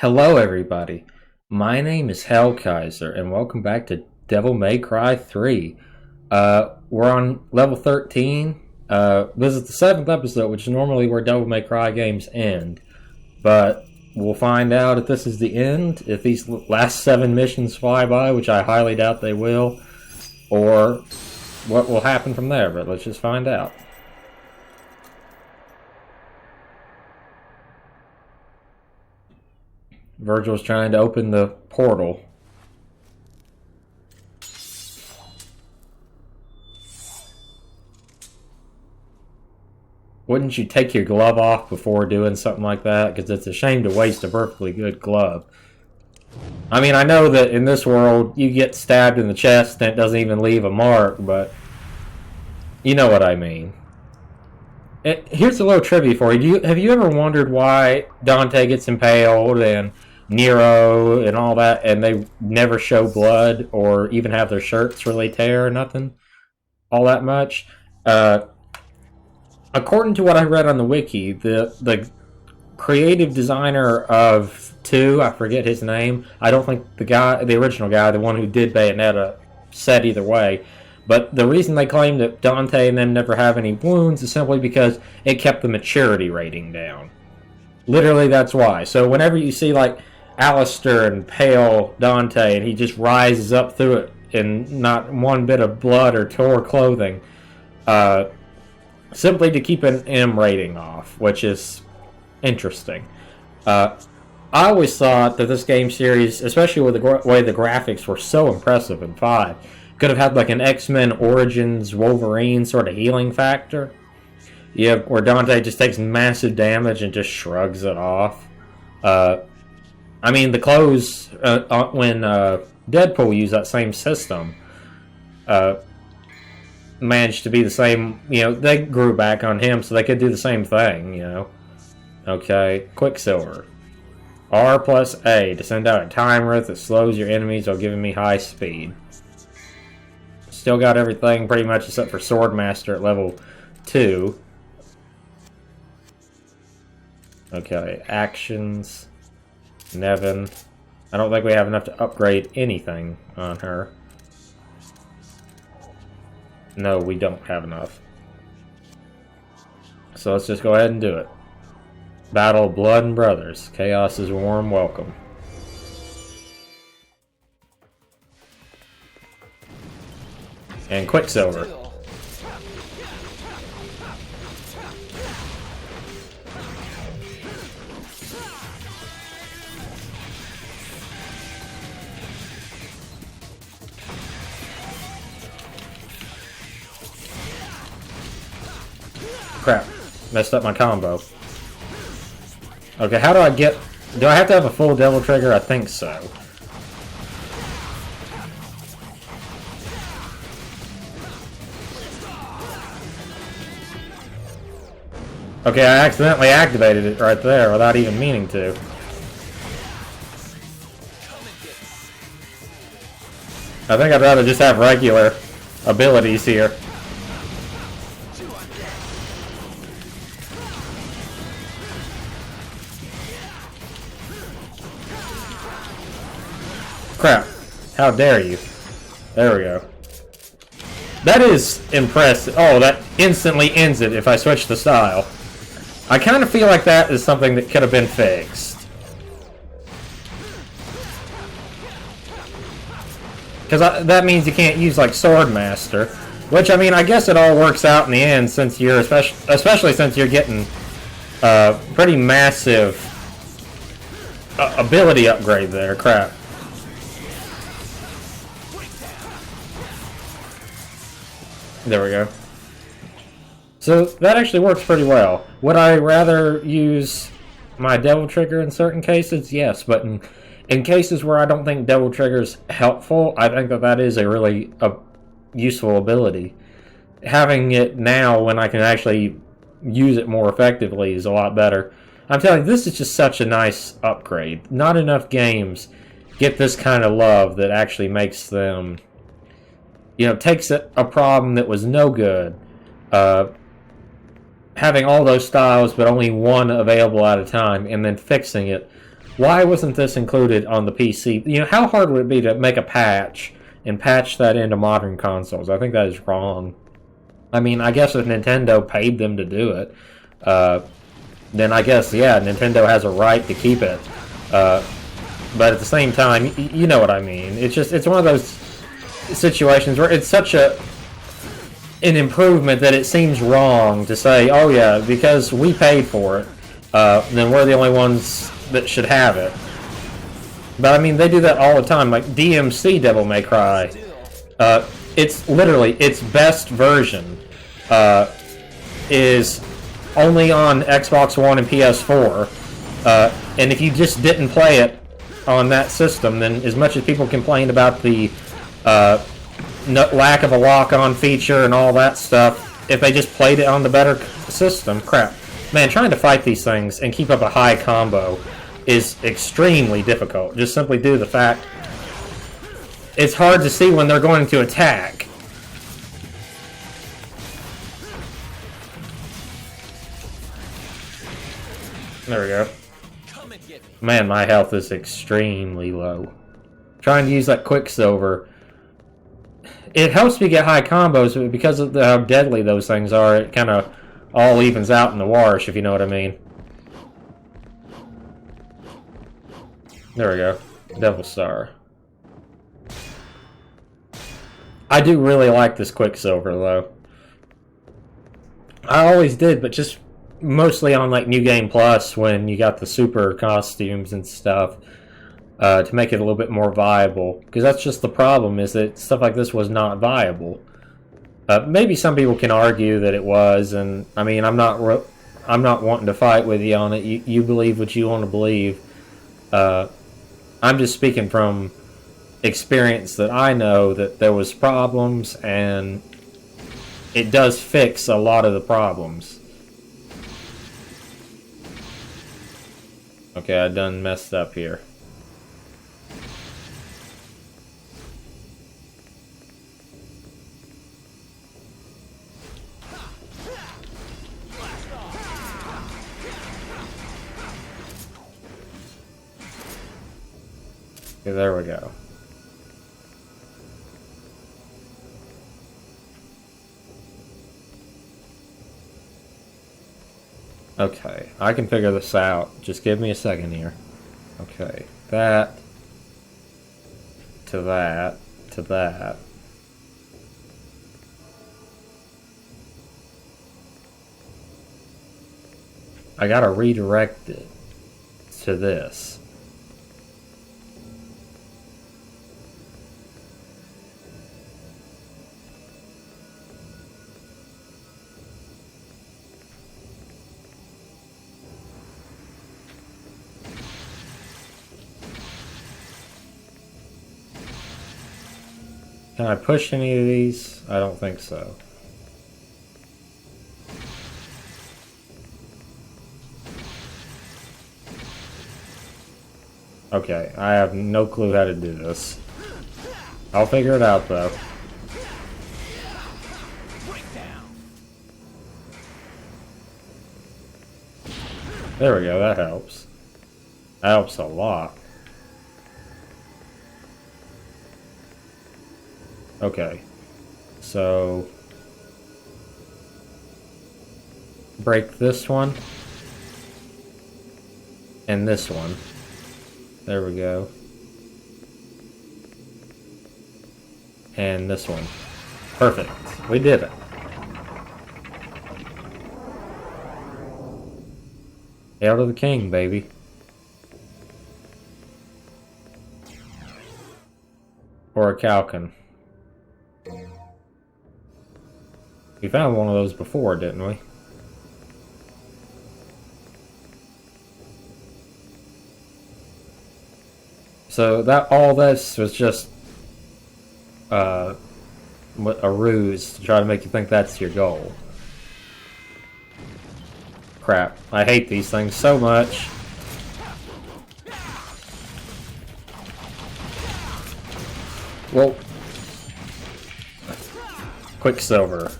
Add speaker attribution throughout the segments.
Speaker 1: Hello, everybody. My name is Hellkaiser, and welcome back to Devil May Cry 3. We're on level 13. This is the 7th episode, which is normally where Devil May Cry games end. But we'll find out if this is the end, if these last 7 missions fly by, which I highly doubt they will, or what will happen from there. But let's just find out. Virgil's trying to open the portal. Wouldn't you take your glove off before doing something like that? Because it's a shame to waste a perfectly good glove. I mean, I know that in this world, you get stabbed in the chest and it doesn't even leave a mark, but you know what I mean. Here's a little trivia for you. Have you ever wondered why Dante gets impaled and Nero and all that, and they never show blood or even have their shirts really tear or nothing all that much? According to what I read on the wiki, the creative designer of 2, I forget his name. I don't think the original guy, the one who did Bayonetta, said either way. But the reason they claim that Dante and them never have any wounds is simply because it kept the maturity rating down. Literally, that's why. So whenever you see, like, Alistair impale Dante and he just rises up through it and not one bit of blood or tore clothing, simply to keep an M rating off, which is interesting. I always thought that this game series, especially with the way the graphics were so impressive in 5, could have had like an X-Men Origins Wolverine sort of healing factor. Yeah, where Dante just takes massive damage and just shrugs it off. I mean, the clothes, when Deadpool used that same system, managed to be the same, they grew back on him so they could do the same thing, Okay, Quicksilver. R plus A to send out a timer that slows your enemies while giving me high speed. Still got everything pretty much except for Swordmaster at level 2. Okay, actions. Nevin. I don't think we have enough to upgrade anything on her. No, we don't have enough. So let's just go ahead and do it. Battle of Blood and Brothers. Chaos's warm welcome. And Quicksilver. Crap. Messed up my combo. Okay, how do I get... Do I have to have a full Devil Trigger? I think so. Okay, I accidentally activated it right there without even meaning to. I think I'd rather just have regular abilities here. Crap. How dare you. There we go. That is impressive. Oh, that instantly ends it if I switch the style. I kind of feel like that is something that could have been fixed. Because that means you can't use, like, Swordmaster. Which, I mean, I guess it all works out in the end, since you're, especially since you're getting pretty massive ability upgrade there. Crap. There we go. So that actually works pretty well. Would I rather use my Devil Trigger in certain cases? Yes, but in cases where I don't think Devil Trigger's helpful, I think that is a really useful ability. Having it now when I can actually use it more effectively is a lot better. I'm telling you, this is just such a nice upgrade. Not enough games get this kind of love that actually makes them... takes a problem that was no good, having all those styles but only one available at a time, and then fixing it Why wasn't this included on the PC? You know, how hard would it be to make a patch and patch that into modern consoles? I think that is wrong. I mean, I guess if Nintendo paid them to do it, then I guess, yeah, Nintendo has a right to keep it. But at the same time, you know what I mean. It's one of those situations where it's such an improvement that it seems wrong to say, oh yeah, because we paid for it, then we're the only ones that should have it. But I mean, they do that all the time. Like DMC Devil May Cry, it's literally its best version is only on Xbox One and PS4, and if you just didn't play it on that system, then as much as people complained about the lack of a lock-on feature and all that stuff, if they just played it on the better system, crap. Man, trying to fight these things and keep up a high combo is extremely difficult. Just simply due to the fact it's hard to see when they're going to attack. There we go. Man, my health is extremely low. Trying to use that Quicksilver. It helps me get high combos, but because of how deadly those things are, it kind of all evens out in the wash, if you know what I mean. There we go. Devil Star. I do really like this Quicksilver, though. I always did, but just mostly on like New Game Plus when you got the super costumes and stuff to make it a little bit more viable. Because that's just the problem, is that stuff like this was not viable. Maybe some people can argue that it was, and I mean, I'm not wanting to fight with you on it. You believe what you want to believe. I'm just speaking from experience that I know that there was problems, and it does fix a lot of the problems. Okay, I done messed up here. Okay, there we go. Okay, I can figure this out. Just give me a second here. Okay, that to that to that. I gotta redirect it to this. Can I push any of these? I don't think so. Okay, I have no clue how to do this. I'll figure it out though. There we go, that helps. That helps a lot. Okay, so break this one and this one. There we go. And this one. Perfect. We did it. Hail to the king, baby. Or a Calcan. We found one of those before, didn't we? So that all this was just a ruse to try to make you think that's your goal. Crap. I hate these things so much. Well, Quicksilver.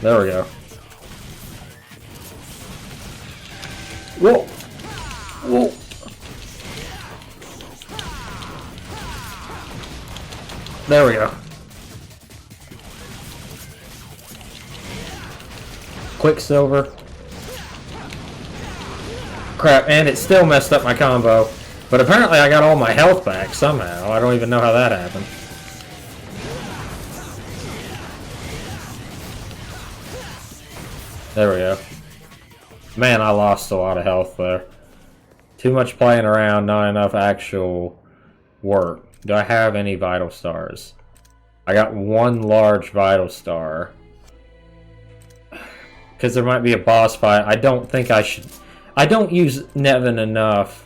Speaker 1: There we go. Whoa! Whoa! There we go. Quicksilver. Crap, and it still messed up my combo. But apparently I got all my health back somehow. I don't even know how that happened. There we go. Man, I lost a lot of health there. Too much playing around, not enough actual work. Do I have any vital stars? I got one large vital star. Because there might be a boss fight. I don't think I should... I don't use Nevin enough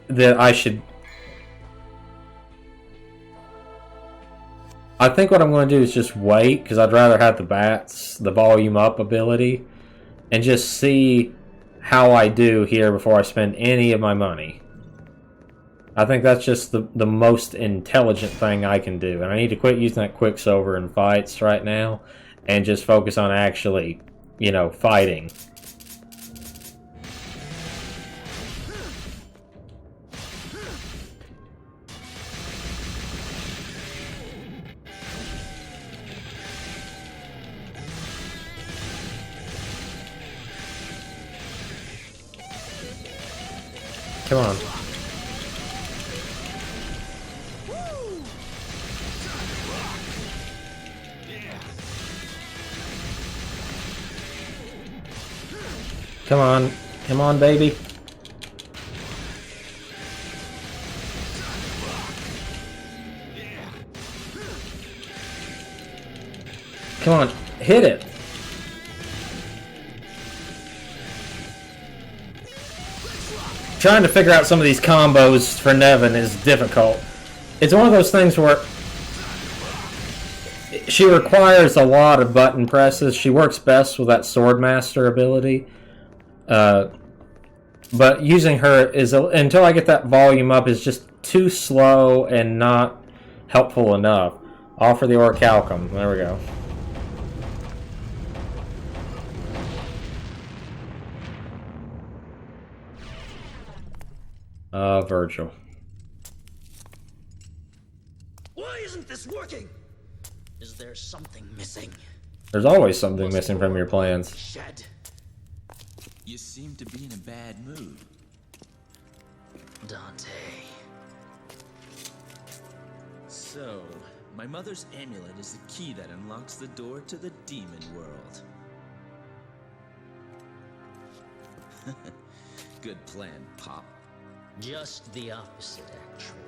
Speaker 1: that I should... I think what I'm going to do is just wait, because I'd rather have the bats, the volume up ability, and just see how I do here before I spend any of my money. I think that's just the most intelligent thing I can do. And I need to quit using that Quicksilver in fights right now and just focus on actually, you know, fighting. Come on. Come on. Come on, baby. Come on. Hit it. Trying to figure out some of these combos for Nevin is difficult. It's one of those things where she requires a lot of button presses. She works best with that Swordmaster ability. But using her is until I get that volume up is just too slow and not helpful enough. Offer the Orichalcum. There we go. Virgil.
Speaker 2: Why isn't this working? Is there something missing?
Speaker 1: There's always something missing from your plans.
Speaker 2: Shed.
Speaker 3: You seem to be in a bad mood.
Speaker 2: Dante.
Speaker 3: So, my mother's amulet is the key that unlocks the door to the demon world. Good plan, Pop.
Speaker 2: Just the opposite, actually.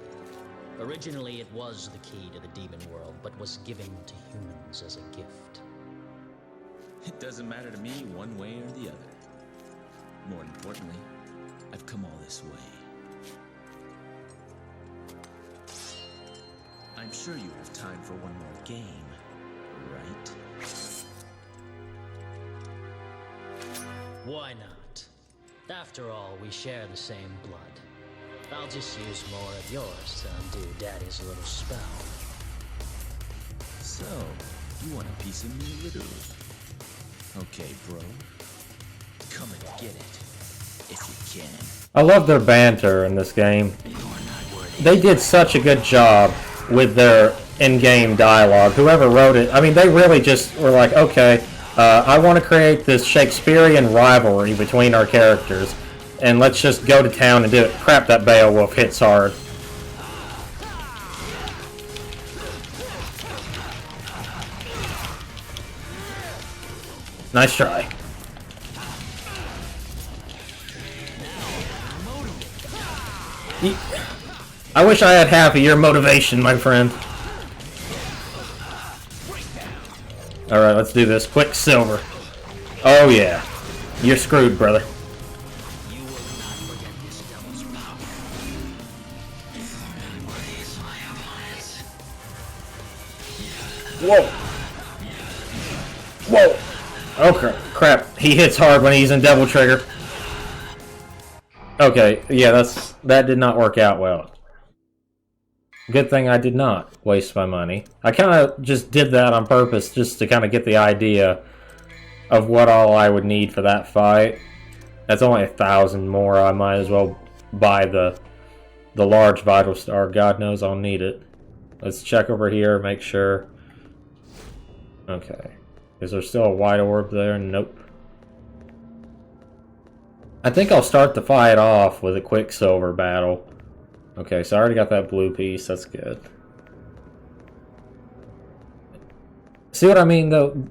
Speaker 2: Originally, it was the key to the demon world, but was given to humans as a gift.
Speaker 3: It doesn't matter to me one way or the other. More importantly, I've come all this way. I'm sure you have time for one more game, right?
Speaker 2: Why not? After all, we share the same blood. I'll just use more of yours to undo Daddy's little spell.
Speaker 3: So, you want a piece of me, literally? Okay, bro. Come and get it, if you can.
Speaker 1: I love their banter in this game. They did such a good job with their in-game dialogue. Whoever wrote it, I mean, they really just were like, okay, I want to create this Shakespearean rivalry between our characters, and let's just go to town and do it. Crap, that Beowulf hits hard. Nice try. I wish I had half of your motivation, my friend. Alright, let's do this. Quicksilver. Oh yeah. You're screwed, brother. Whoa. Whoa. Oh crap. He hits hard when he's in Devil Trigger. Okay, yeah, that did not work out well. Good thing I did not waste my money. I kind of just did that on purpose just to kind of get the idea of what all I would need for that fight. That's only 1,000 more. I might as well buy the large Vital Star. God knows I'll need it. Let's check over here, make sure. Okay. Is there still a white orb there? Nope. I think I'll start the fight off with a Quicksilver battle. Okay, so I already got that blue piece. That's good. See what I mean, though?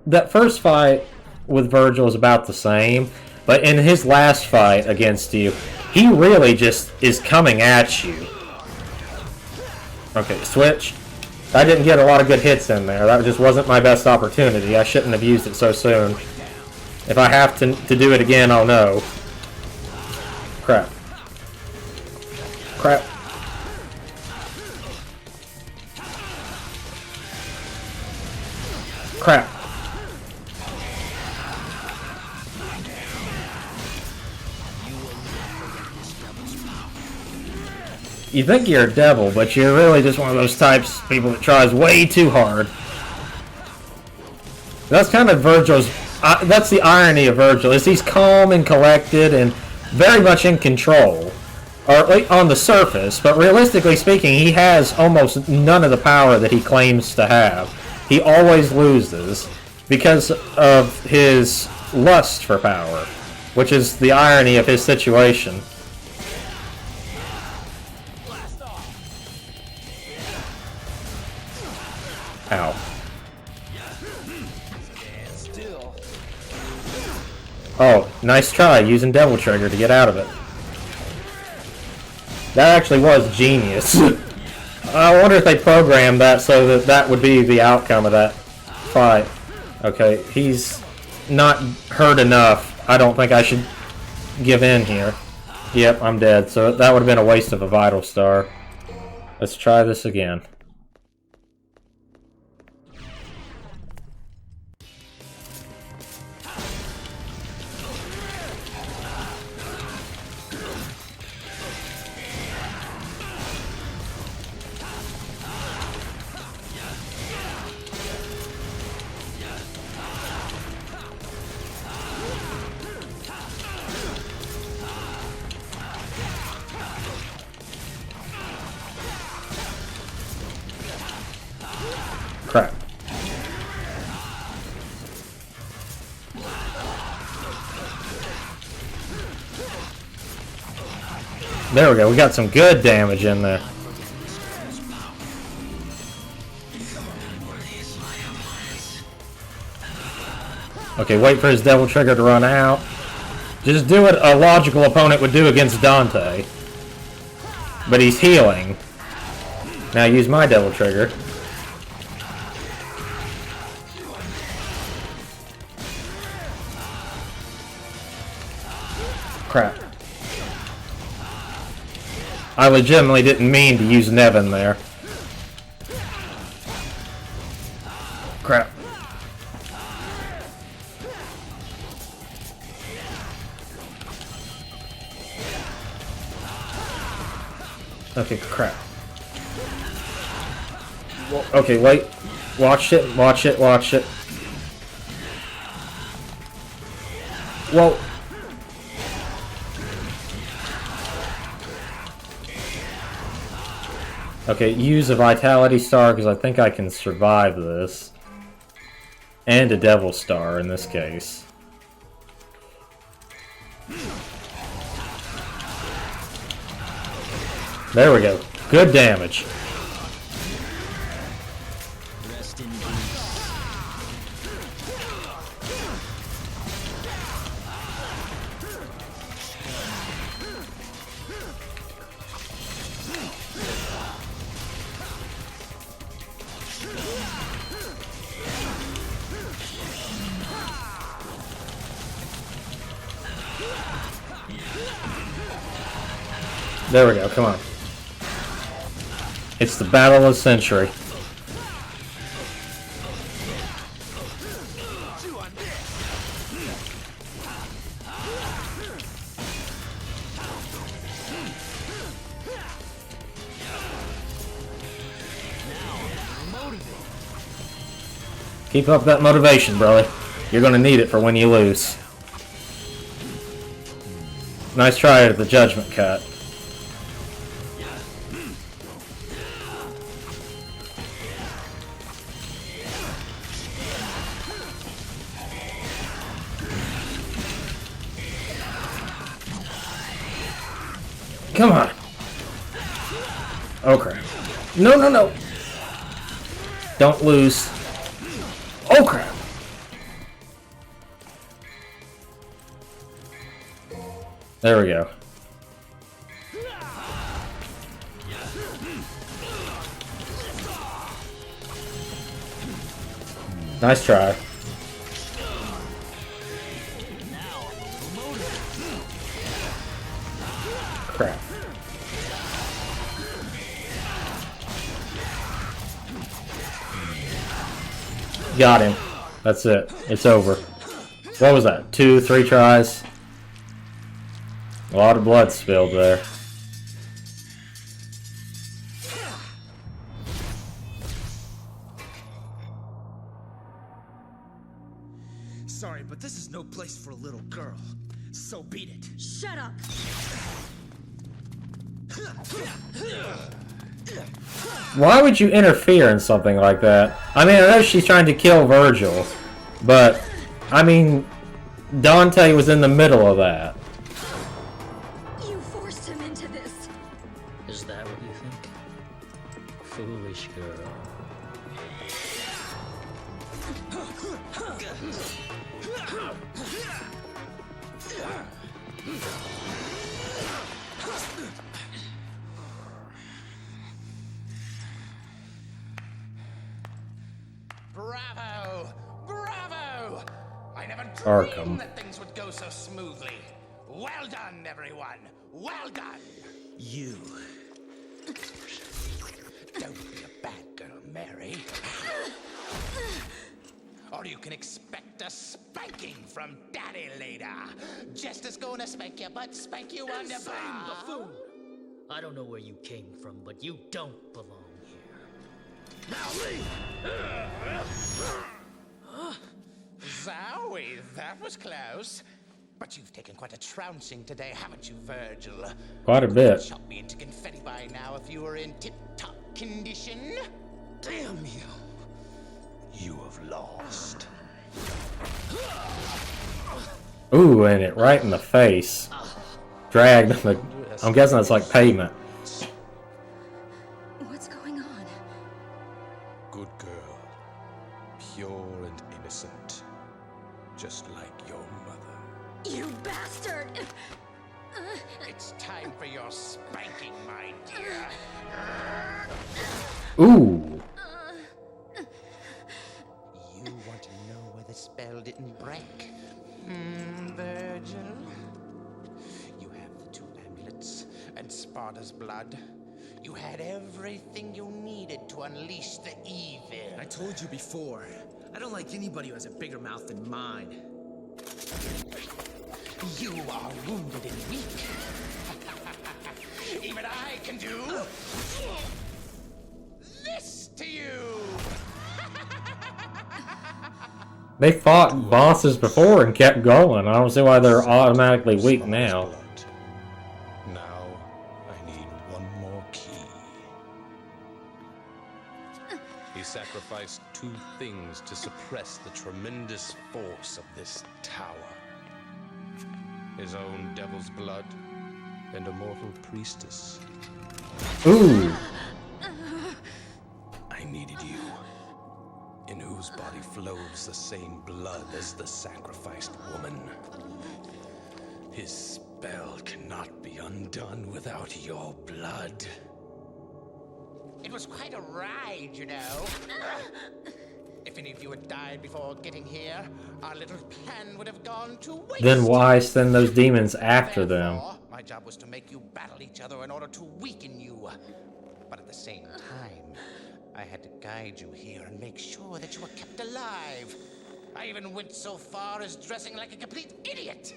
Speaker 1: That first fight with Virgil is about the same, but in his last fight against you, he really just is coming at you. Okay, switch. I didn't get a lot of good hits in there. That just wasn't my best opportunity. I shouldn't have used it so soon. If I have to do it again, I'll know. Crap. Crap. Crap. You think you're a devil, but you're really just one of those types of people that tries way too hard. That's kind of Virgil's... that's the irony of Virgil, is he's calm and collected and very much in control. Or on the surface, but realistically speaking, he has almost none of the power that he claims to have. He always loses because of his lust for power, which is the irony of his situation. Ow. Oh, nice try using Devil Trigger to get out of it. That actually was genius. I wonder if they programmed that so that that would be the outcome of that fight. Okay, he's not hurt enough. I don't think I should give in here. Yep, I'm dead, so that would have been a waste of a Vital Star. Let's try this again. Crap. There we go, we got some good damage in there. Okay, wait for his Devil Trigger to run out. Just do what a logical opponent would do against Dante. But he's healing. Now use my Devil Trigger. Crap. I legitimately didn't mean to use Nevin there. Crap. Okay, crap. Okay, wait. Watch it, watch it, watch it. Whoa. Okay, use a Vitality Star because I think I can survive this. And a Devil Star in this case. There we go. Good damage.
Speaker 2: Rest in peace.
Speaker 1: There we go, come on. It's the battle of the century. Keep up that motivation, brother. You're gonna need it for when you lose. Nice try at the judgment cut. Come on. Oh crap. No, no, no. Don't lose. Oh crap. There we go. Nice try. Crap. Got him. That's it. It's over. What was that? 2, 3 tries? A lot of blood spilled there.
Speaker 3: Sorry, but this is no place for a little girl. So beat it.
Speaker 4: Shut up!
Speaker 1: Why would you interfere in something like that? I mean, I know she's trying to kill Virgil, but, I mean, Dante was in the middle of that.
Speaker 4: You forced him into this.
Speaker 2: Is that what you think? Foolish girl.
Speaker 5: Bravo! Bravo! I never
Speaker 1: Arkham.
Speaker 5: dreamed that things would go so smoothly. Well done, everyone. Well done.
Speaker 3: You.
Speaker 5: Don't be a bad girl, Mary. Or you can expect a spanking from Daddy later. Just as gonna spank you, but spank you on the bum.
Speaker 2: I don't know where you came from, but you don't belong here.
Speaker 5: Zowie, that was close. But you've taken quite a trouncing today, haven't you, Virgil?
Speaker 1: Quite a bit.
Speaker 5: Shot me into confetti by now if you were in tip-top condition.
Speaker 3: Damn you. You have lost.
Speaker 1: Ooh, and it right in the face. Dragged. I'm guessing that's like pavement.
Speaker 4: What's going on?
Speaker 6: Good girl. Pure and innocent. Just like your mother.
Speaker 4: You bastard!
Speaker 5: It's time for your spanking, my dear.
Speaker 1: Ooh.
Speaker 5: You want to know where the spell didn't break? Virgil? You have the 2 amulets and Sparta's blood. You had everything you needed to unleash the evil.
Speaker 3: I told you before. I don't like anybody who has a bigger mouth than mine.
Speaker 5: You are wounded and weak. Even I can do this to you.
Speaker 1: They fought bosses before and kept going. I don't see why they're automatically weak now.
Speaker 6: Blood. Now, I need one more key. He sacrificed 2 things to suppress the tremendous force of this tower. His own devil's blood and a mortal priestess.
Speaker 1: Ooh.
Speaker 6: I needed you, in whose body flows the same blood as the sacrificed woman. His spell cannot be undone without your blood.
Speaker 5: It was quite a ride, you know. If any of you had died before getting here, our little plan would have gone to waste.
Speaker 1: Then why send those demons after them?
Speaker 5: Therefore, my job was to make you battle each other in order to weaken you. But at the same time, I had to guide you here and make sure that you were kept alive. I even went so far as dressing like a complete idiot.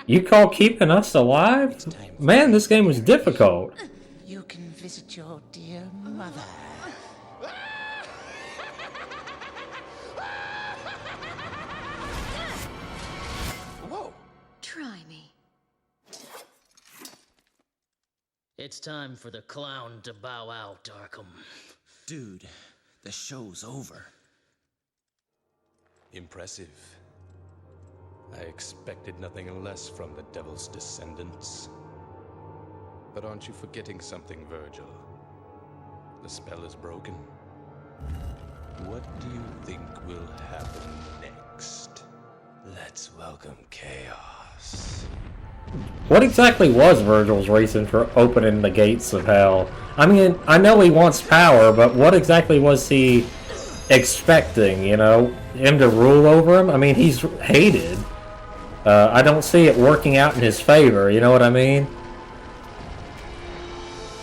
Speaker 1: You call keeping us alive? Man, this game was difficult.
Speaker 5: You can visit your dear mother.
Speaker 2: It's time for the clown to bow out, Arkham.
Speaker 3: Dude, the show's over.
Speaker 6: Impressive. I expected nothing less from the Devil's descendants. But aren't you forgetting something, Virgil? The spell is broken. What do you think will happen next? Let's welcome chaos.
Speaker 1: What exactly was Virgil's reason for opening the gates of hell? I mean, I know he wants power, but what exactly was he expecting, you know? Him to rule over him? I mean, he's hated. I don't see it working out in his favor, you know what I mean?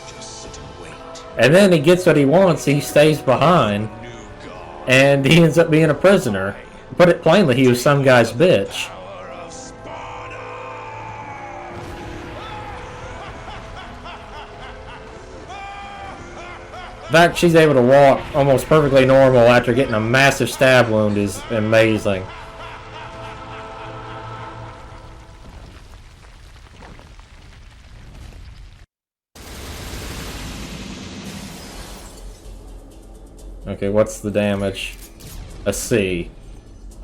Speaker 6: Just sit and wait.
Speaker 1: And then he gets what he wants, he stays behind,
Speaker 6: New god.
Speaker 1: and he ends up being a prisoner. Put it plainly, he was some guy's bitch.
Speaker 6: Power of Sparta!
Speaker 1: The fact she's able to walk almost perfectly normal after getting a massive stab wound is amazing. Okay, what's the damage? A C.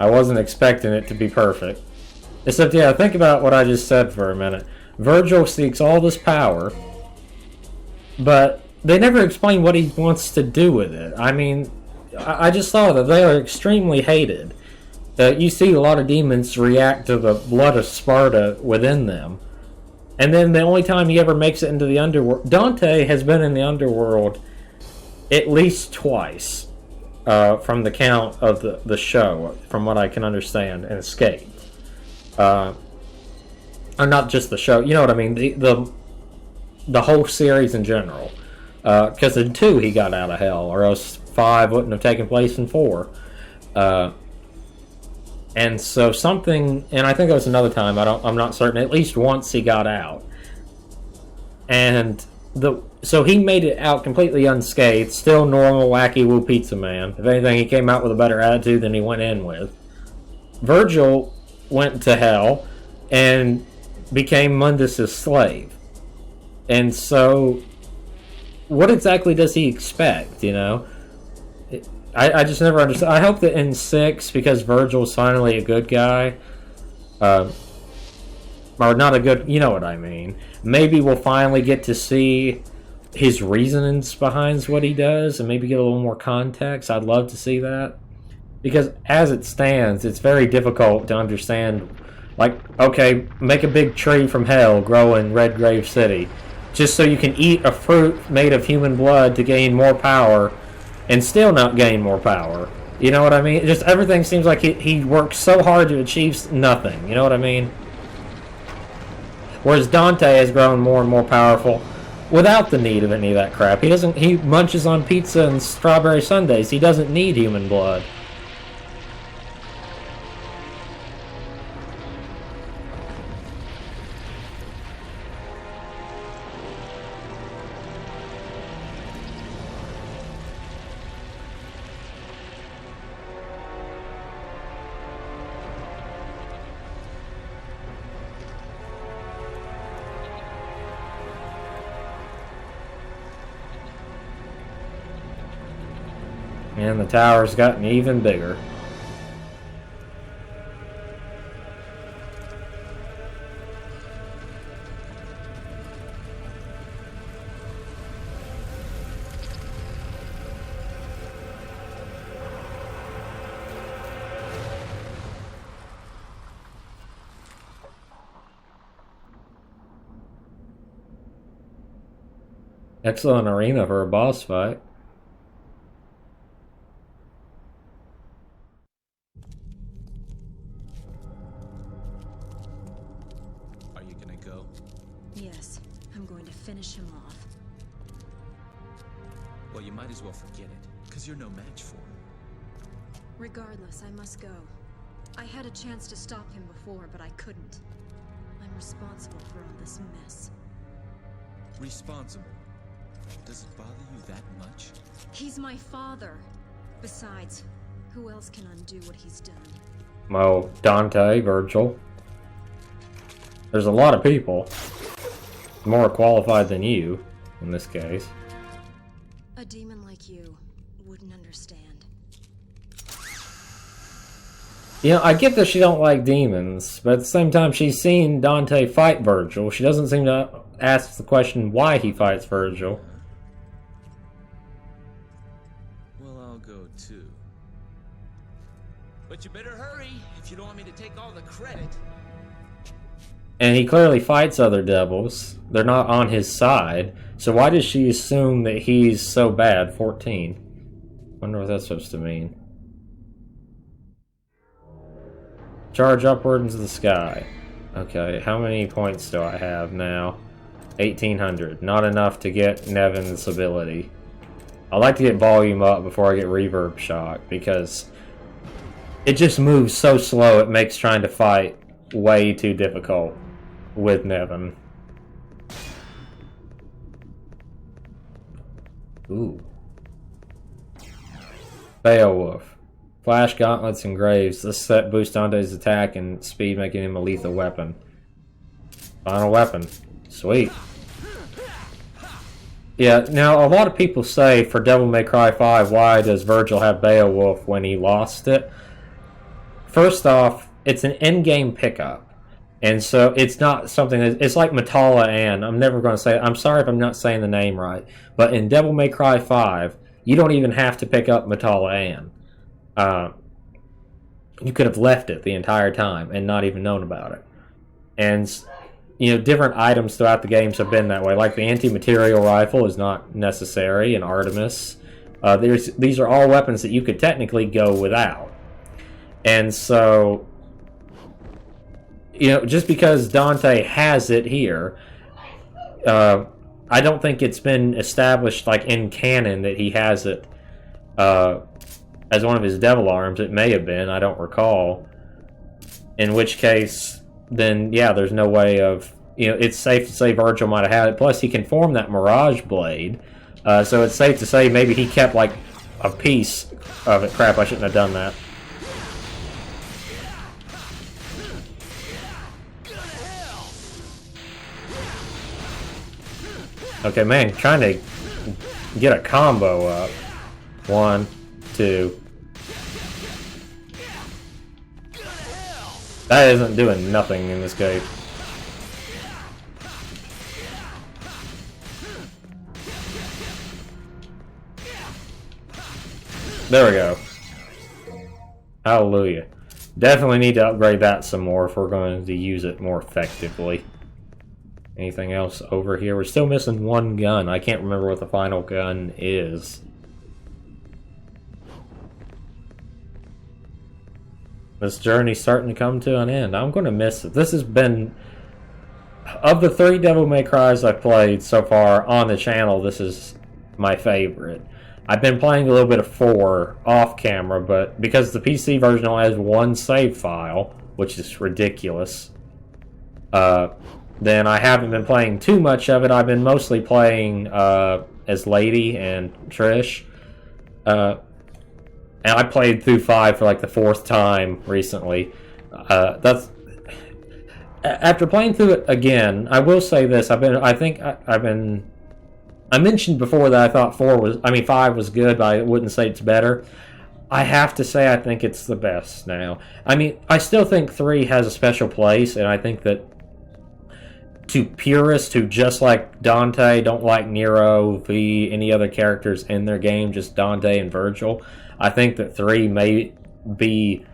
Speaker 1: I wasn't expecting it to be perfect. Except, yeah, think about what I just said for a minute. Virgil seeks all this power, but they never explain what he wants to do with it. I mean, I just saw that they are extremely hated. You see a lot of demons react to the blood of Sparta within them. And then the only time he ever makes it into the underworld... Dante has been in the underworld at least twice, from the count of the show, from what I can understand, and escaped. Or not just the show, you know what I mean, the whole series in general. Because in 2 he got out of hell, or else 5 wouldn't have taken place in 4. And so something, and I think it was another time, I'm not certain, at least once he got out. And so he made it out completely unscathed, still normal, wacky woo pizza man. If anything, he came out with a better attitude than he went in with. Virgil went to hell and became Mundus's slave. And so, what exactly does he expect, you know? I just never understood. I hope that in 6, because Virgil's finally a good guy, or not a good, you know what I mean. Maybe we'll finally get to see his reasonings behind what he does, and maybe get a little more context. I'd love to see that. Because as it stands, it's very difficult to understand, like, okay, make a big tree from hell grow in Redgrave City, just so you can eat a fruit made of human blood to gain more power, and still not gain more power. You know what I mean? Just everything seems like he works so hard to achieve nothing. You know what I mean? Whereas Dante has grown more and more powerful without the need of any of that crap. He munches on pizza and strawberry sundaes. He doesn't need human blood. And the tower's gotten even bigger. Excellent arena for a boss fight.
Speaker 3: Are you gonna go?
Speaker 4: Yes, I'm going to finish him off.
Speaker 3: Well, you might as well forget it, because you're no match for him.
Speaker 4: Regardless, I must go. I had a chance to stop him before, but I couldn't. I'm responsible for all this mess.
Speaker 3: Responsible? Does it bother you that much?
Speaker 4: He's my father. Besides, who else can undo what he's done?
Speaker 1: Well, Dante, Virgil. There's a lot of people more qualified than you. in this case.
Speaker 4: A demon like you wouldn't understand.
Speaker 1: You know, I get that she don't like demons, but at the same time, she's seen Dante fight Virgil. She doesn't seem to ask the question why he fights Virgil.
Speaker 3: Well, I'll go too. But you better hurry if you don't want me to take all the credit.
Speaker 1: And he clearly fights other devils. They're not on his side. So why does she assume that he's so bad? 14. Wonder what that's supposed to mean. Charge upward into the sky. Okay, how many points do I have now? 1,800. Not enough to get Nevin's ability. I like to get volume up before I get reverb shock, because it just moves so slow it makes trying to fight way too difficult with Nevin. Ooh. Beowulf. Flash, gauntlets, and graves. This set boosts Dante's attack and speed, making him a lethal weapon. Final weapon. Sweet. Yeah, now a lot of people say for Devil May Cry 5, why does Virgil have Beowulf when he lost it? First off, it's an in-game pickup. And so it's not something that... It's like Matala Ann. I'm never going to say... I'm sorry if I'm not saying the name right. But in Devil May Cry 5, you don't even have to pick up Matala Ann. You could have left it the entire time and not even known about it. And, you know, different items throughout the games have been that way. Like the anti-material rifle is not necessary in Artemis. These are all weapons that you could technically go without. And so, you know, just because Dante has it here, I don't think it's been established, like, in canon that he has it, as one of his devil arms. It may have been, I don't recall. In which case, then, yeah, there's no way of... You know, it's safe to say Virgil might have had it. Plus, he can form that Mirage Blade. So it's safe to say maybe he kept, like, a piece of it. Crap, I shouldn't have done that. Okay, man, trying to get a combo up. 1, 2. That isn't doing nothing in this game. There we go. Hallelujah. Definitely need to upgrade that some more if we're going to use it more effectively. Anything else over here? We're still missing one gun. I can't remember what the final gun is. This journey's starting to come to an end. I'm going to miss it. This has been... Of the 3 Devil May Cries I've played so far on the channel, this is my favorite. I've been playing a little bit of 4 off camera, but because the PC version only has 1 save file, which is ridiculous, then I haven't been playing too much of it. I've been mostly playing as Lady and Trish. And I played through 5 for like the 4th time recently. That's after playing through it again. I will say this: I mentioned before that I thought 5 was good, but I wouldn't say it's better. I have to say I think it's the best now. I mean, I still think 3 has a special place, and I think that to purists who just like Dante, don't like Nero, V, any other characters in their game, just Dante and Virgil, I think that 3 may be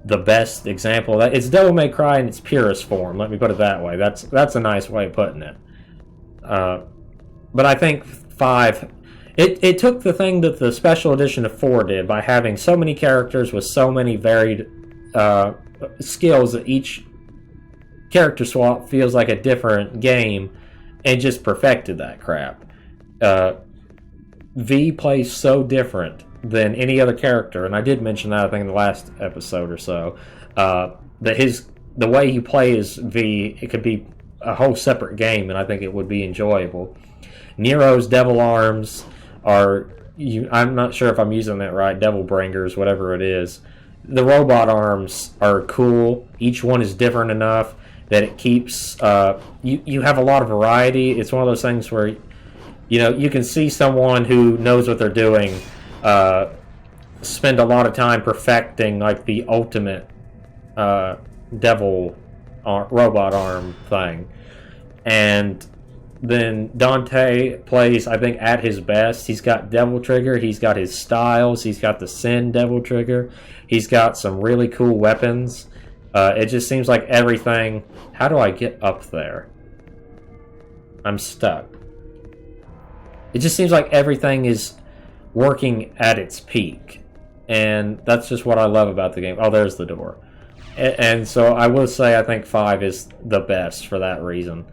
Speaker 1: the best example of that. It's Devil May Cry in its purest form, let me put it that way. That's a nice way of putting it. But I think 5... It took the thing that the special edition of 4 did by having so many characters with so many varied skills that each character swap feels like a different game, and just perfected that crap. V plays so different than any other character, and I did mention that I think in the last episode or so, that the way he plays V, it could be a whole separate game, and I think it would be enjoyable. Nero's devil arms are, I'm not sure if I'm using that right, devil bringers, whatever it is. The robot arms are cool. Each one is different enough that it keeps, you have a lot of variety. It's one of those things where you know, you can see someone who knows what they're doing spend a lot of time perfecting like the ultimate robot arm thing. And then Dante plays, I think, at his best. He's got Devil Trigger, he's got his styles, he's got the Sin Devil Trigger, he's got some really cool weapons. It just seems like everything... How do I get up there? I'm stuck. It just seems like everything is working at its peak. And that's just what I love about the game. Oh, there's the door. And so I will say I think 5 is the best for that reason.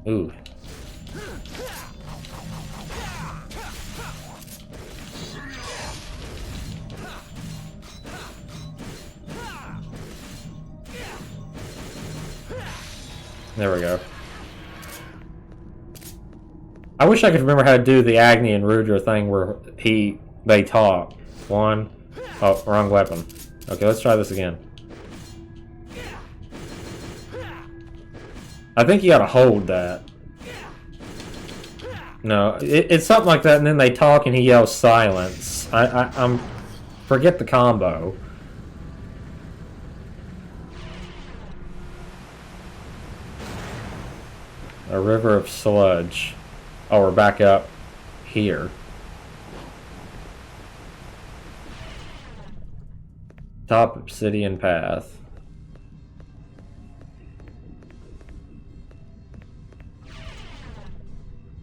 Speaker 1: Ooh. There we go. I wish I could remember how to do the Agni and Rudra thing where they talk. One. Oh, wrong weapon. Okay, let's try this again. I think you gotta hold that. No, it's something like that, and then they talk and he yells silence. I'm forget the combo. A river of sludge. Oh, we're back up here. Top obsidian path.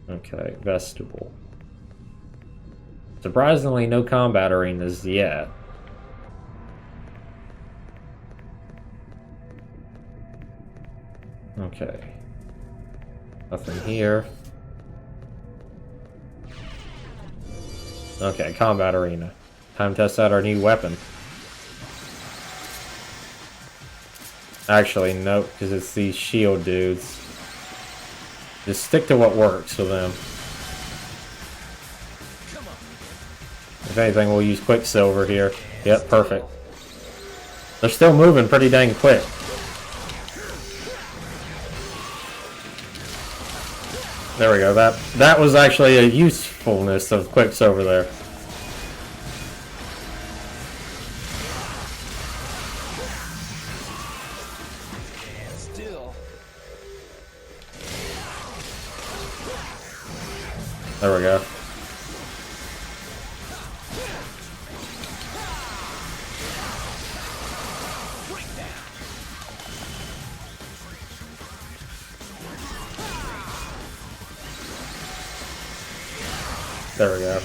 Speaker 1: Okay, vestibule. Surprisingly, no combat arenas yet. Okay. Nothing here. Okay, combat arena. Time to test out our new weapon. Actually, nope, because it's these shield dudes. Just stick to what works for them. If anything, we'll use Quicksilver here. Yep, perfect. They're still moving pretty dang quick. There we go. That was actually a usefulness of Quicksilver there. There we go. There we go.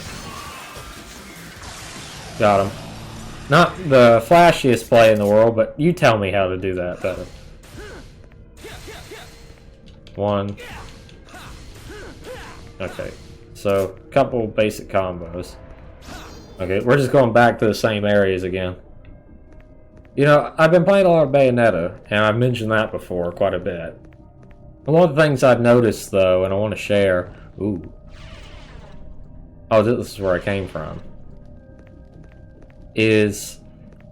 Speaker 1: Got him. Not the flashiest play in the world, but you tell me how to do that better. One. Okay. So, a couple basic combos. Okay, we're just going back to the same areas again. You know, I've been playing a lot of Bayonetta, and I've mentioned that before quite a bit. One of the things I've noticed, though, and I want to share... Ooh. Oh, this is where I came from. Is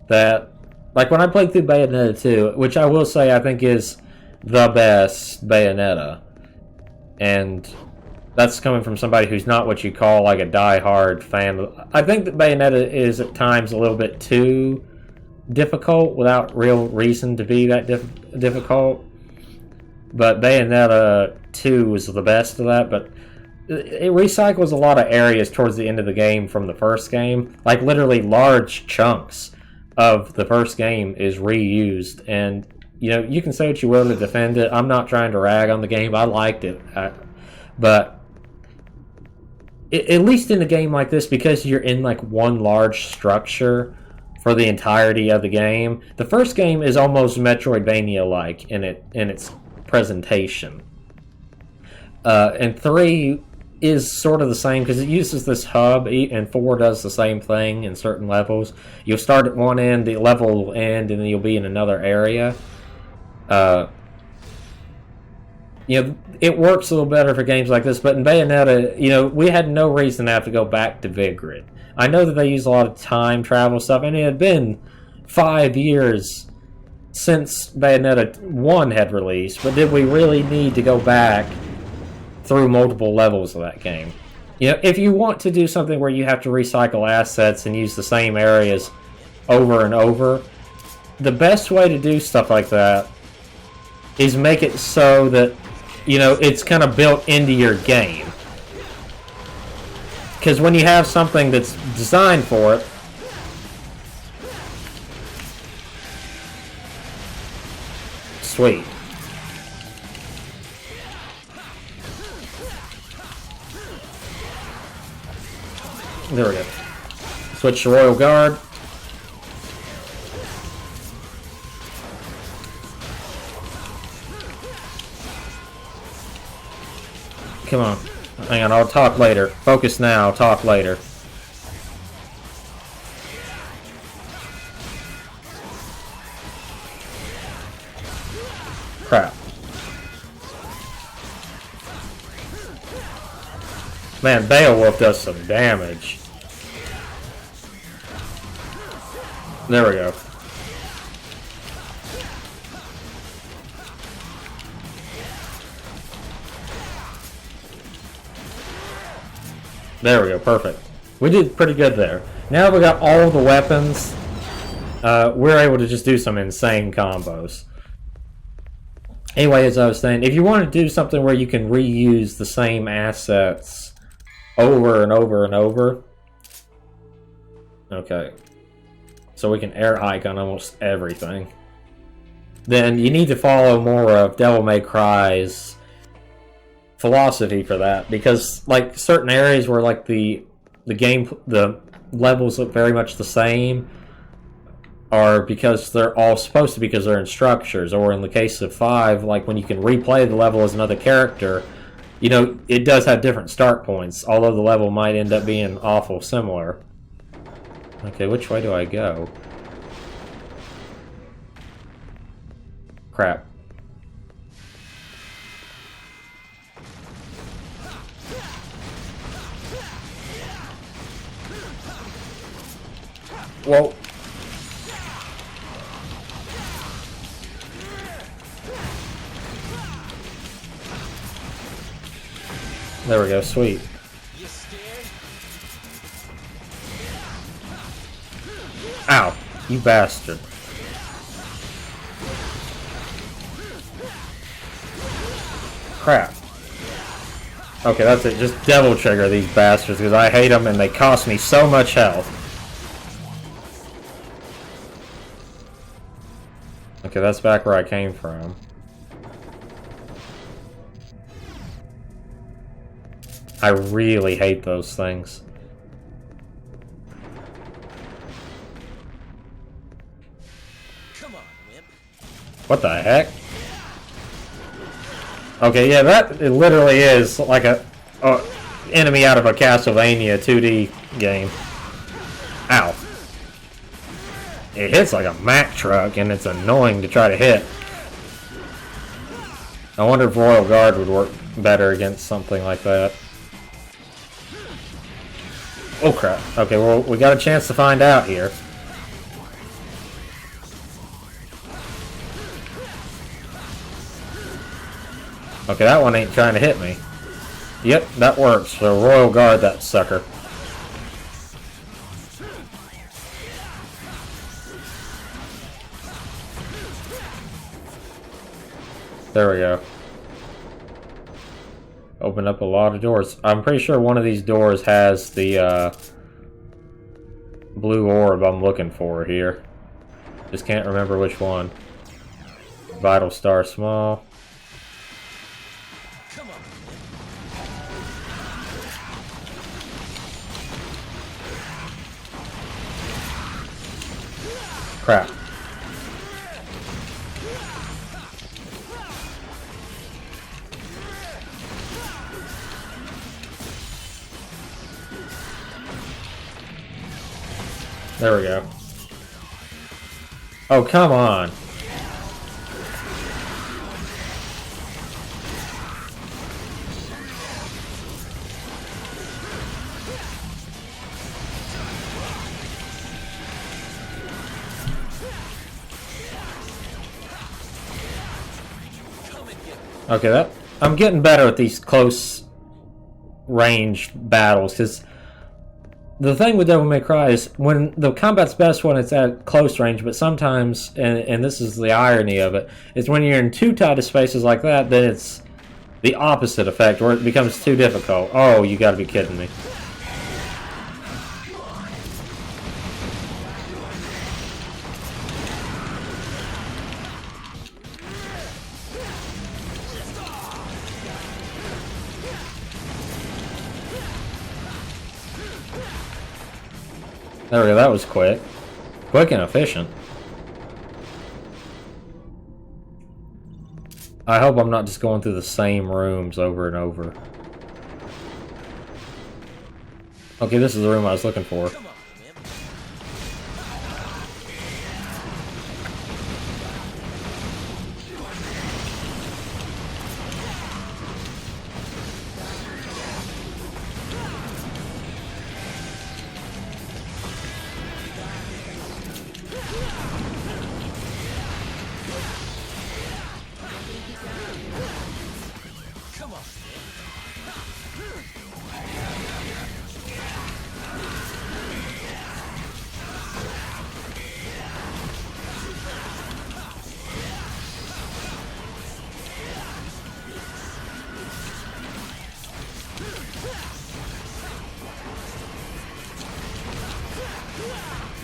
Speaker 1: that... Like, when I played through Bayonetta 2, which I will say I think is the best Bayonetta, and... That's coming from somebody who's not what you call like a die-hard fan. I think that Bayonetta is at times a little bit too difficult without real reason to be that difficult. But Bayonetta 2 was the best of that. But it recycles a lot of areas towards the end of the game from the first game. Like literally large chunks of the first game is reused. And you know, you can say what you will to defend it. I'm not trying to rag on the game. I liked it. But at least in a game like this, because you're in like one large structure for the entirety of the game, the first game is almost Metroidvania-like in its presentation. And 3 is sort of the same because it uses this hub, and 4 does the same thing in certain levels. You'll start at one end, the level will end, and then you'll be in another area. You know, it works a little better for games like this, but in Bayonetta, you know, we had no reason to have to go back to Vigrid. I know that they use a lot of time travel stuff, and it had been 5 years since Bayonetta 1 had released, but did we really need to go back through multiple levels of that game. You know, if you want to do something where you have to recycle assets and use the same areas over and over, the best way to do stuff like that is make it so that, you know, it's kind of built into your game. Because when you have something that's designed for it, sweet. There we go. Switch to Royal Guard. Come on. Hang on, I'll talk later. Focus now, I'll talk later. Crap. Man, Beowulf does some damage. There we go. There we go, perfect. We did pretty good there. Now we got all the weapons. We're able to just do some insane combos. Anyway, as I was saying, if you want to do something where you can reuse the same assets over and over and over. Okay. So we can air hike on almost everything. Then you need to follow more of Devil May Cry's philosophy for that, because like certain areas where like the levels look very much the same are because they're all supposed to be, because they're in structures, or in the case of 5, like when you can replay the level as another character, you know, it does have different start points, although the level might end up being awful similar. Okay, which way do I go? Crap. Well, there we go, sweet. Ow, you bastard. Crap. Okay, that's it. Just devil trigger these bastards, because I hate them and they cost me so much health. Okay, that's back where I came from. I really hate those things.
Speaker 3: Come on, wimp.
Speaker 1: What the heck? Okay, yeah, that it literally is like a enemy out of a Castlevania 2D game. Ow. It hits like a Mack truck, and it's annoying to try to hit. I wonder if Royal Guard would work better against something like that. Oh crap. Okay, well, we got a chance to find out here. Okay, that one ain't trying to hit me. Yep, that works. So Royal Guard that sucker. There we go. Open up a lot of doors. I'm pretty sure one of these doors has the blue orb I'm looking for here. Just can't remember which one. Vital Star Small.
Speaker 3: Come on.
Speaker 1: Crap. There we go. Oh, come on. Okay, I'm getting better at these close range battles, because the thing with Devil May Cry is when the combat's best when it's at close range, but sometimes, and this is the irony of it, is when you're in too tight of spaces like that, then it's the opposite effect, where it becomes too difficult. Oh, you gotta be kidding me. There we go, that was quick. Quick and efficient. I hope I'm not just going through the same rooms over and over. Okay, this is the room I was looking for.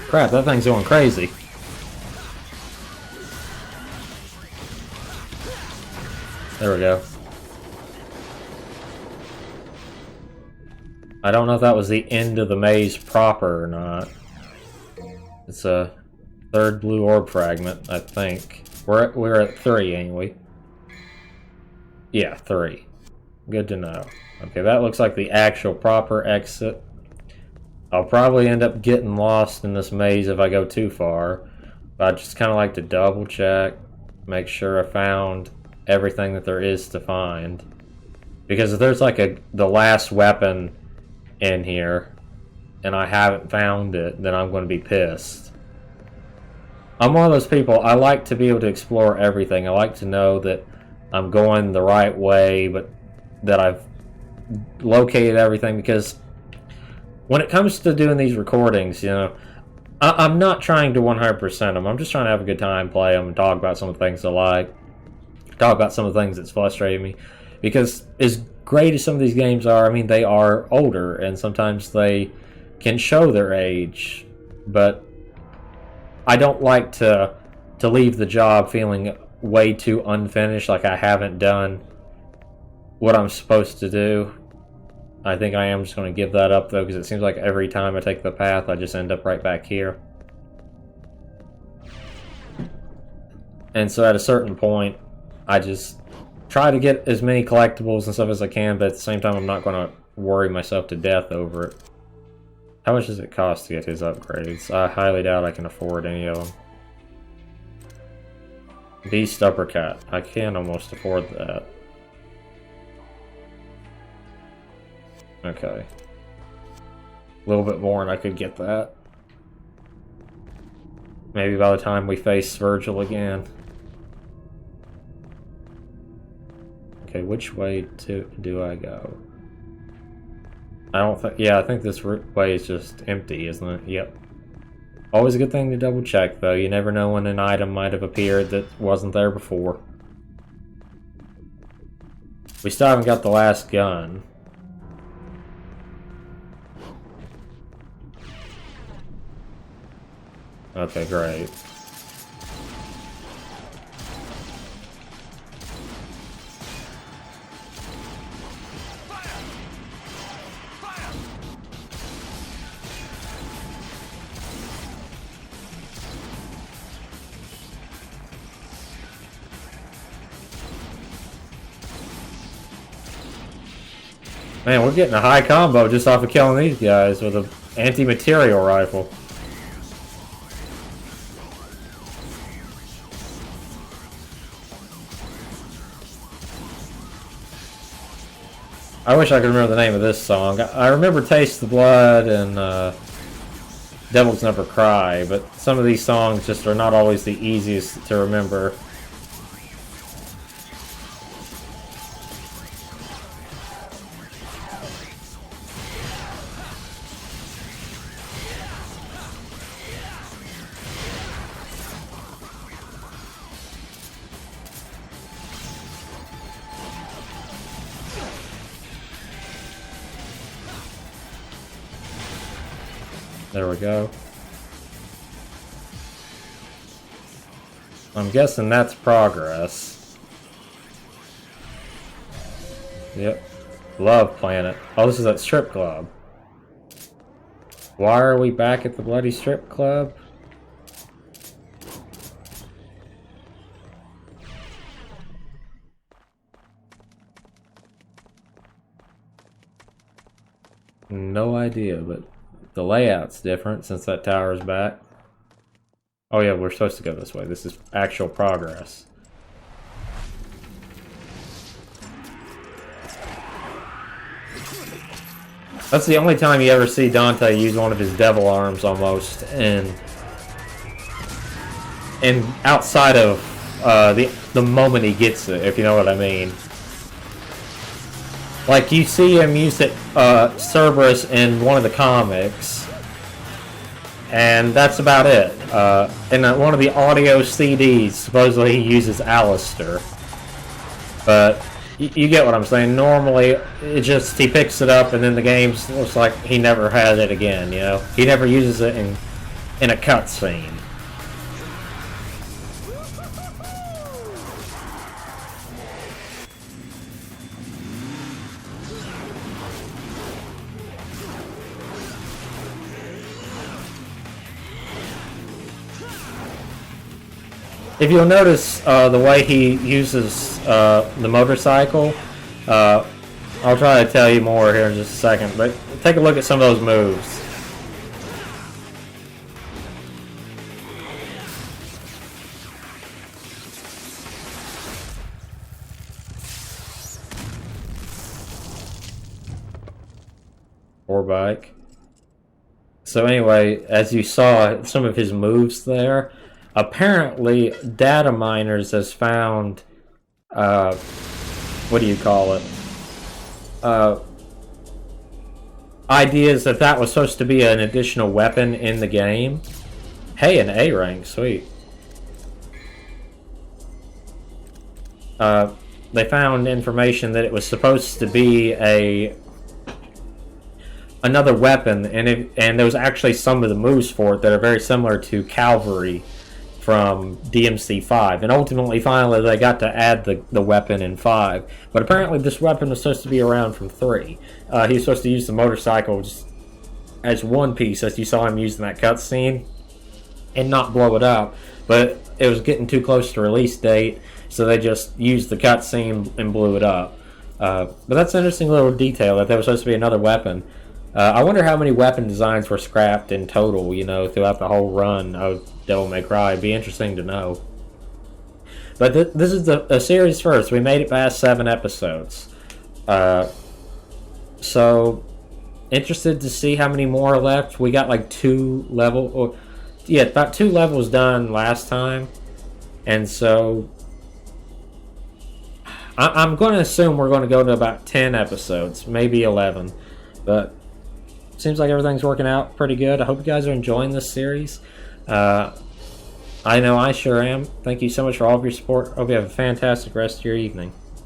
Speaker 1: Crap, that thing's going crazy. There we go. I don't know if that was the end of the maze proper or not. It's a third blue orb fragment, I think. We're at 3, ain't we? Yeah, 3. Good to know. Okay, that looks like the actual proper exit. I'll probably end up getting lost in this maze if I go too far. But I just kind of like to double check, make sure I found everything that there is to find. Because if there's like the last weapon in here and I haven't found it, then I'm going to be pissed. I'm one of those people, I like to be able to explore everything. I like to know that I'm going the right way, but that I've located everything, because when it comes to doing these recordings, you know, I'm not trying to 100% them. I'm just trying to have a good time, play them, and talk about some of the things I like. Talk about some of the things that's frustrating me. Because as great as some of these games are, I mean, they are older, and sometimes they can show their age. But I don't like to leave the job feeling way too unfinished, like I haven't done what I'm supposed to do. I think I am just going to give that up, though, because it seems like every time I take the path, I just end up right back here. And so at a certain point, I just try to get as many collectibles and stuff as I can, but at the same time, I'm not going to worry myself to death over it. How much does it cost to get his upgrades? I highly doubt I can afford any of them. Beast Uppercut. I can almost afford that. Okay. A little bit more and I could get that. Maybe by the time we face Virgil again. Okay, which way do I go? I don't think... Yeah, I think this way is just empty, isn't it? Yep. Always a good thing to double check, though. You never know when an item might have appeared that wasn't there before. We still haven't got the last gun. Okay, great. Man, we're getting a high combo just off of killing these guys with an anti-material rifle. I wish I could remember the name of this song. I remember Taste the Blood and Devils Never Cry, but some of these songs just are not always the easiest to remember. There we go. I'm guessing that's progress. Yep. Love Planet. Oh, this is that strip club. Why are we back at the bloody strip club? No idea, but the layout's different since that tower's back. Oh yeah, we're supposed to go this way. This is actual progress. That's the only time you ever see Dante use one of his devil arms, almost, and outside of the moment he gets it, if you know what I mean. Like, you see him use it, Cerberus in one of the comics, and that's about it. In one of the audio CDs, supposedly he uses Alistair, but you get what I'm saying. Normally, it just, he picks it up and then the game looks like he never had it again, you know? He never uses it in a cutscene. If you'll notice the way he uses the motorcycle, I'll try to tell you more here in just a second, but take a look at some of those moves. Or bike. So anyway, as you saw some of his moves there, apparently data miners has found what do you call it, ideas that was supposed to be an additional weapon in the game. Hey, an A rank, sweet. They found information that it was supposed to be another weapon, and there was actually some of the moves for it that are very similar to Calvary from DMC5, and ultimately, finally, they got to add the weapon in 5. But apparently, this weapon was supposed to be around from 3. He was supposed to use the motorcycle just as one piece, as you saw him using that cutscene, and not blow it up. But it was getting too close to release date, so they just used the cutscene and blew it up. But that's an interesting little detail, that there was supposed to be another weapon. I wonder how many weapon designs were scrapped in total, you know, throughout the whole run of Devil May Cry. It'd be interesting to know. But this is a series first. We made it past 7 episodes. So, interested to see how many more are left. We got like about 2 levels done last time. And so, I'm going to assume we're going to go to about 10 episodes, maybe 11. But seems like everything's working out pretty good. I hope you guys are enjoying this series. I know I sure am. Thank you so much for all of your support. Hope you have a fantastic rest of your evening.